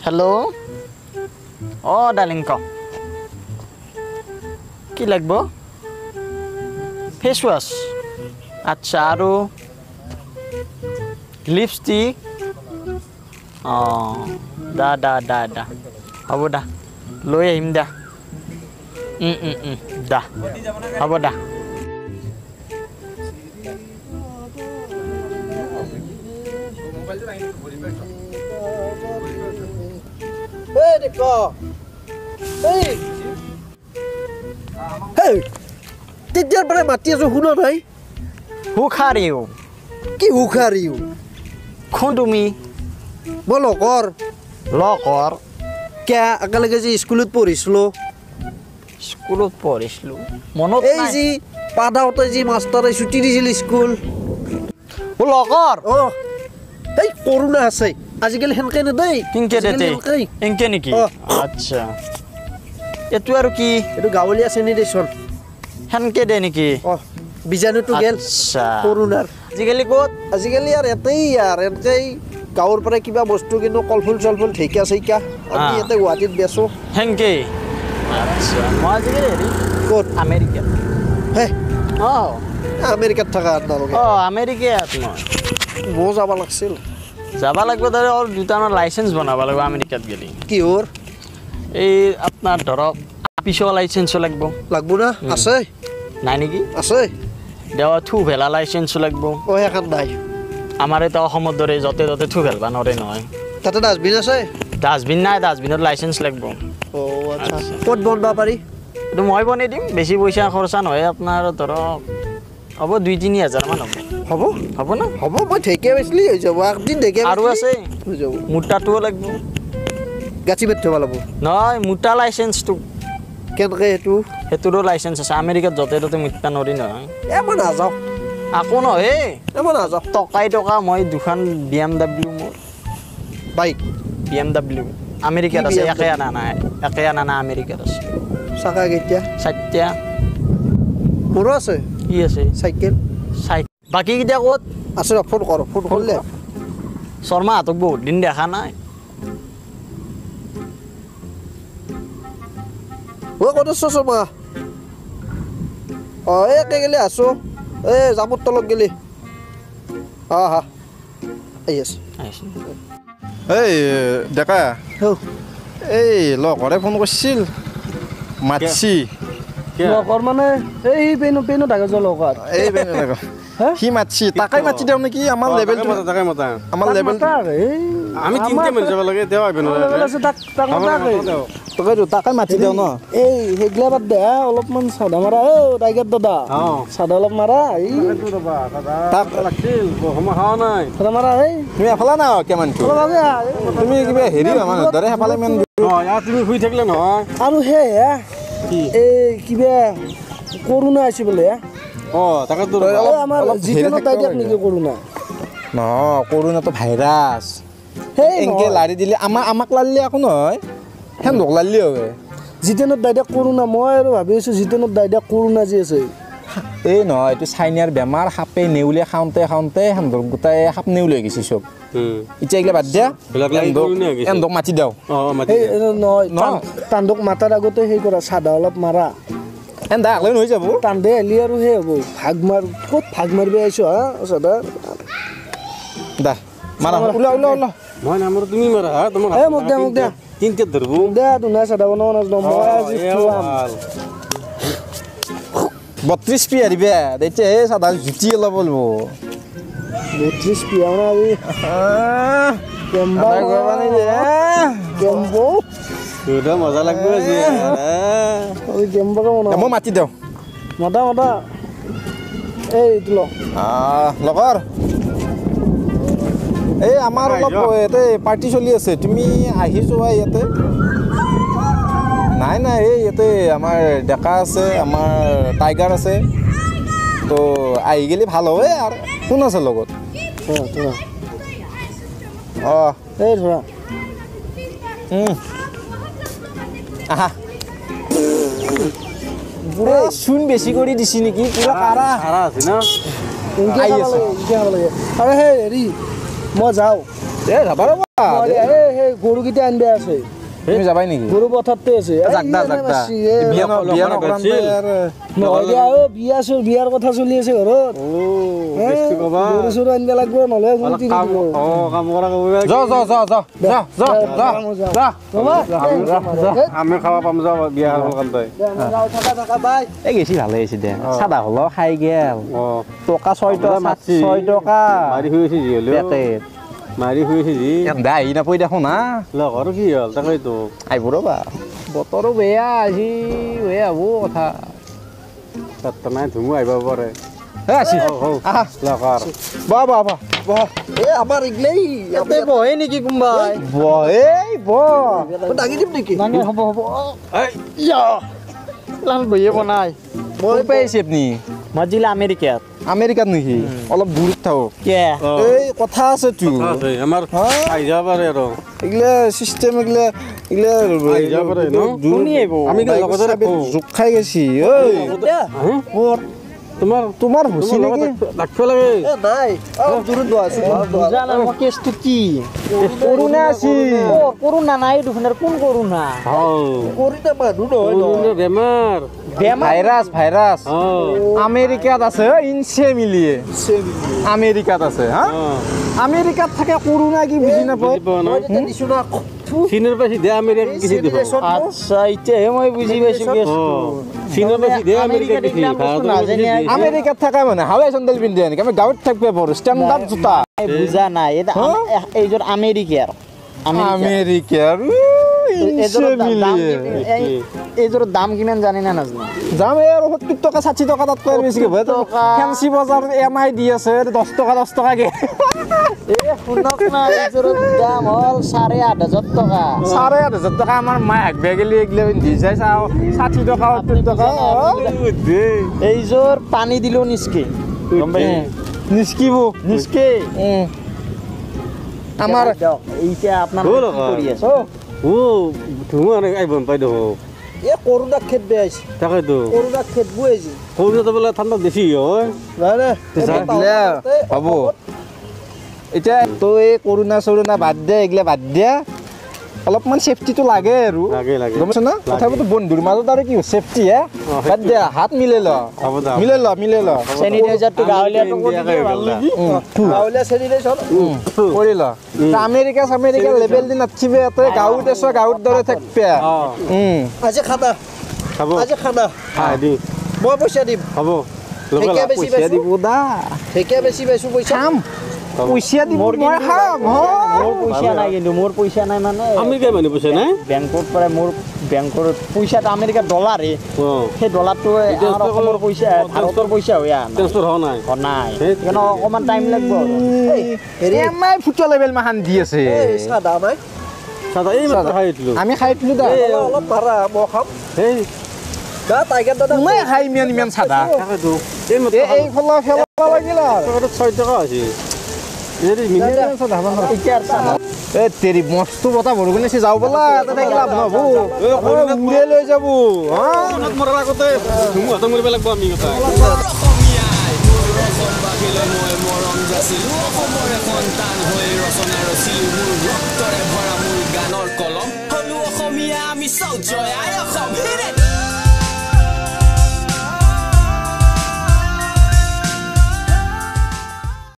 Hello ओ darling क কি লাগব फेस वाश अच्छा আৰু লিপষ্টিক দা দা দা দা হ'ব দা লৈ আহিম দা দা হ'ব দা Hey, Nico. Hey. Hey. Tidur pada mati aja huna nai. Who are you? Ki hukariu. Kondumi. Bolokor. Lokor. Kya akal gaji skulut porislo. Skulut porislo. Monot Ei ji pada otai ji master cuti di school. Lokor. Oh. Hey, corona asai. আজিকালি হেনকে নেদেই কিনকে দেতে এনকে নেকি আচ্ছা এটো আৰু কি এটো গাৱলীয়া sanitation হেনকে দে নেকি বিজাণুটো গেল আচ্ছা কৰোনাৰ আজিকালি ক'ত আজিকালি আৰু এতেই আৰু এনেকৈ গাঁৱৰ পৰা কিবা বস্তু কিন্তু কলফুল চলফুল ঠেকা চেকা আমি ইয়াতে গুৱাহাটীত বেচো হেনকে আচ্ছা মই আজিকালি হেৰি ক'ত আমেৰিকাত হে আমেৰিকাত থকা আপোনালোকে আমেৰিকাত মই যাব লাগিছিল যাবা লাগবে তাৰে আৰু দুটানৰ লাইসেন্স বনাব লাগিব আমেৰিকাত গেলি কি ওৰ এই আপনাৰ ধৰক পিছৰ লাইসেন্স লাগব না আছে নাই নেকি আছে দেৱা থু ভেলা লাইসেন্স লাগব ও এখন নাই আমাৰ এটা অসমত দৰে যতে ততে থু ভেলবা নৰে নহয় তাতে ডাস্টবিন আছে ডাস্টবিন নাই ডাস্টবিনত লাইসেন্স লাগব ও আচ্ছা ক'ত বনবা পাৰি এইটো মই বনাই দিম বেছি পইচা খৰচা নহয় আপোনাৰ ধৰক হ'ব 2-3 মান হ'ব হ'ব না হ'ব মই ঠেকে বেছলি হৈ যাব একদিন ঠেকে আৰু আছে হৈ যাব মুটাটোও লাগব গাছি বেট থব লাগব নহয় মুটা লাইসেন্সটো কেনেকৈ হেতুৰো লাইসেন্স আছে আমেৰিকাত যতে ততে মুটা নৰি নহয় মই নাযাওঁ আকৌ নহয় মই নাযাওঁ টকা মই দুখন BMW মোৰ বাইক BMW আমেৰিকাত আছে একে আনা আমেৰিকাত আছে চাকা কেতিয়া 7টা মোৰো আছে কি আছে চাইকেল বাকি কিটা ক'ত আছে ফোন কৰিলে শৰ্মা হাতক বহুত দিন দেখা নাই ও ক'ত আছ শৰ্মা একে গেলি আছো জামুৰ তলত গেলি হা আহি আছে এই ডেকা এই লগৰে ফোন কৰিছিল মাতছি লগৰ মানে এই পেনো থাকে যে লগত এই সি মাতছি তাকাই মাতি দিওঁ নেকি আমাৰ লেভেলটো আমাৰ লেভেল আমি তিনটা মিল যাব লাগে তেওঁ আহিব তাকেতো তাকাই মাতি দিওঁ ন এই সেইগিলা বাদ দে অলপমান চাদা মাৰা টাইগাৰ দাদা চাদা অলপ মাৰা তাক লাগিছিল সময় হোৱা নাই চাদা মাৰা তুমি এফালে না কেমানটো তুমি কিবা হেৰি মানুহ দৰে সেইফালে মেন তুমি শুই থাকিলে নহয় আৰু সেয়া এই কিবা কৰোণা আছে বোলে তাকে আমাৰ জিতেনত দাই দিয়ক নেকি কৰোণা নহয় কৰোণাটো ভাইৰাছ এনেকৈ লাৰি দিলে আমাক লাৰিলে একো নহয় সেন্দক লাৰিলে হয় জিতেনত দাই দিয়ক কৰোণা মই আৰু ভাবি আছোঁ জিতেনত দাই দিয়ক কৰোণা যি আছে এই নহয় এইটো চাইনাৰ বেমাৰ সাপে নেউলে খাওঁতে সেন্দক গোটাই সাপ নেউলে গৈছে চব এতিয়া এইগিলা বাদ দিয়া এন্দক মাতি দিওঁ নহয় তান্দক মাতাৰ আগতে সেই কৰা চাদা অলপ মাৰা এন্দা আগলৈ হৈ যাব তান্দে আহিলে আৰু সেই হ'ব ক'ত ভাগ মাৰিব আহিছোঁ হা চাদা দা মাৰা ওলা মই নামৰ তুমি মাৰা তোমাৰ মোক দে তিনটা ধৰব দে দুনাই চাদা বনাব নাজানো মই আজি খুৱাম 32 পি আৰিবে তেতিয়া এই চাদা জুতি অলপ ল'ব 32 পি আৰু আজি কেম্বো মজা লাগব আজি মই মাতি দিওঁ মতা এইটো লগৰ এই আমাৰ অলপ ইয়াতে পাৰ্টি চলি আছে তুমি আহি যোৱা ইয়াতে নাই এই ইয়াতে আমাৰ ডেকা আছে আমাৰ টাইগাৰ আছে তো আহি গেলি ভাল হয় আৰু কোন আছে লগত এই ধৰা আহা পুৰা চূণ বেছি কৰি দিছি নেকি পুৰা কাৰা আছে ন আহি আছে আৰু সেই হেৰি মই যাওঁ এ যাবা ৰ'বা সেই গৰুকেইটা আনিব আছে তুমি যাবাই নেকি গৰু পথাৰতে আছে জাগদা বিয়া নকৰান্তে আৰু নহ'লে আৰু বিয়াৰ কথা চলি আছে ঘৰত বেছি ক'বা গৰু চৰু আনিব লাগিব নহ'লে গৰু তিৰি দিব কাম কৰা আমি খাব পাম যাওঁ বিয়া হ'ল কাৰণতে থকা বাই এই গেছি ভালে হৈছে দে চাদা হ'লেও খাই গেল অঁ টকা 6 টকা মাতছি। 6 টকা মাৰি শুই আছে যি হ'লেও পেকেট মাৰি শুই আছে যি দে আহি নাপাই দেখোন না লগৰ কি হ'ল তাকেইতো আহিব ৰ'বা বতৰো বেয়া আজি বেয়া হ'ব কথা তাত নাই ধুমু আহিব পাৰে আছে আহা লগৰ বাহ বাহ বাহ বাহ এ আমাৰ ইগলেই ইয়াতে বহে নেকি কোনোবাই বহ এই বহ দাঙি দিম নেকি হ'ব লাল বহিয়ে বনাই মই পাইছে আপুনি মই জিলা আমেৰিকাত আমেৰিকাত নেকি অলপ দূৰত থাকক কে এই কথা আছে তো আমাৰ আহি যাব পাৰে আৰু এগিলা চিষ্টেম এগিলা আহি যাব পাৰে ন শুনি আহিব আমি কি লগতে ৰাখোঁ জোক খাই গেছি ঐ তোমাৰ হৈছি নেকি ৰাখিব লাগে এ নাই দূৰত বুজা নাই মই কেছটো কি কৰোণা আছিল কৰোণা নাই দেখোন আৰু কোন কৰোণা কৰিলে মানুহ নহয় বেমাৰ ভাইৰাছ অঁ আমেৰিকাত আছে ইনচে মিলিয়ে আমেৰিকাত আছে হা আমেৰিকাত থাকে কৰোণা কি বুজি নাপাওঁ দিছো না চীনৰ পৰা চিধা আমেৰিকা কিছু দিব আচ্ছা এতিয়াহে মই বুজি পাইছো কেছটো চীনৰ পৰা চিধা আমেৰিকা দিছি আমেৰিকাত থকা মানে হাৱাই চেণ্ডেল পিন্ধি এনেকে আমি গাঁৱত থাকিব পাৰোঁ ষ্টেণ্ডাৰ্ড জোতা বুজা নাই এইযোৰ আমেৰিকাৰ আমেৰিকাৰ এইযোৰ দাম কিমান জানি না নাজানো যাম এই আৰু 70 টকা 60 টকা তাতকৈ আৰু বেছিকে ফেঞ্চি বজাৰত এম আই দি আছে 10 টকাকে শুনক না এইযোৰ দাম হ'ল 8,500 টকা 8,500 টকা আমাৰ মায়ে হাগবে গেলি এগিলা দি যায় 60 টকা 70 টকা এইযোৰ পানী দিলেও নিচকে গম পাইছে নিস্কিব নিচকে আমাৰ এতিয়া আপোনাৰ হ'ল কি কৰি আছে ধুমু আহিব নাপাই দেখোন এ কৰোণা খেদ বেয়াইছে তাকেতো কৰোণা খেদ বুৱাইছে সৰুতে বোলে ঠাণ্ডা বেছি হয় হ'ব এতিয়া তই এই কৰোণা চৰোণা বাদ দে এইগিলা বাদ দিয়া অলপমান চেফটিটো লাগে আৰু লাগে গম পাইছ না তথাপিতো বন্ধুৰ মাজত আৰু কি চেফটি হে বাদ দিয়া হাত মিলাই ল হ'ব দা মিলাই ল চেনিটাইজাৰটো গাঁৱলীয়াটো কৰি দিলে ভাল নেকি গাঁৱলীয়া চেনিটাইজেশ্যন কৰি ল আমেৰিকা লেবেল দি নাথিবে ইয়াতে গাঁৱত আছ গাঁৱৰ দৰে থাকবে আজি খানা খাব আজি খানা খাই দি মই পইচা দিম হ'ব ঢেকীয়া বেছি পইচা দিব দা ঢেকীয়া বেছি পাইছো পইচা খাম পইচা দিব মই খাম মোৰ পইচা নাই কিন্তু মোৰ পইচা নাই মানে আমেৰিকা মানুহ পইচা নাই বেংকৰ পৰা মোৰ বেংকৰ পইচাটো আমেৰিকাৰ ডলাৰে অঁ সেই ডলাৰটো আমাৰ অসমৰ পইচা ভাৰতৰ পইচা হৈ আহা নাই ট্ৰেন্সফাৰ হোৱা নাই নাই সেইকাৰণে অকণমান টাইম লাগিব আৰু হেৰি এমাই ফুটুৱা লেবেল মাখান দি আছে চাদা নাই চাদা এই মাত্ৰ খাই উঠিলোঁ আমি খাই দিলোঁ দা অলপ মাৰা মই খাম সেই দা টাইগাৰ দাদা কোনে খাই ইমান চাদা তাকেতো এই মাত্ৰ এই ফলা ফেলা লাগিল আৰু 6 টকা হৈছে এই তেৰি মস্ত বতা বৰষুণ আছে যাওঁ ব'লা তাতে লাভ নহ'ব উৰাই লৈ যাব মৰাৰ আগতে ধুমুহাটো মৰিব লাগিব আমি কথা অসমীয়া আমি চৌজয় অসম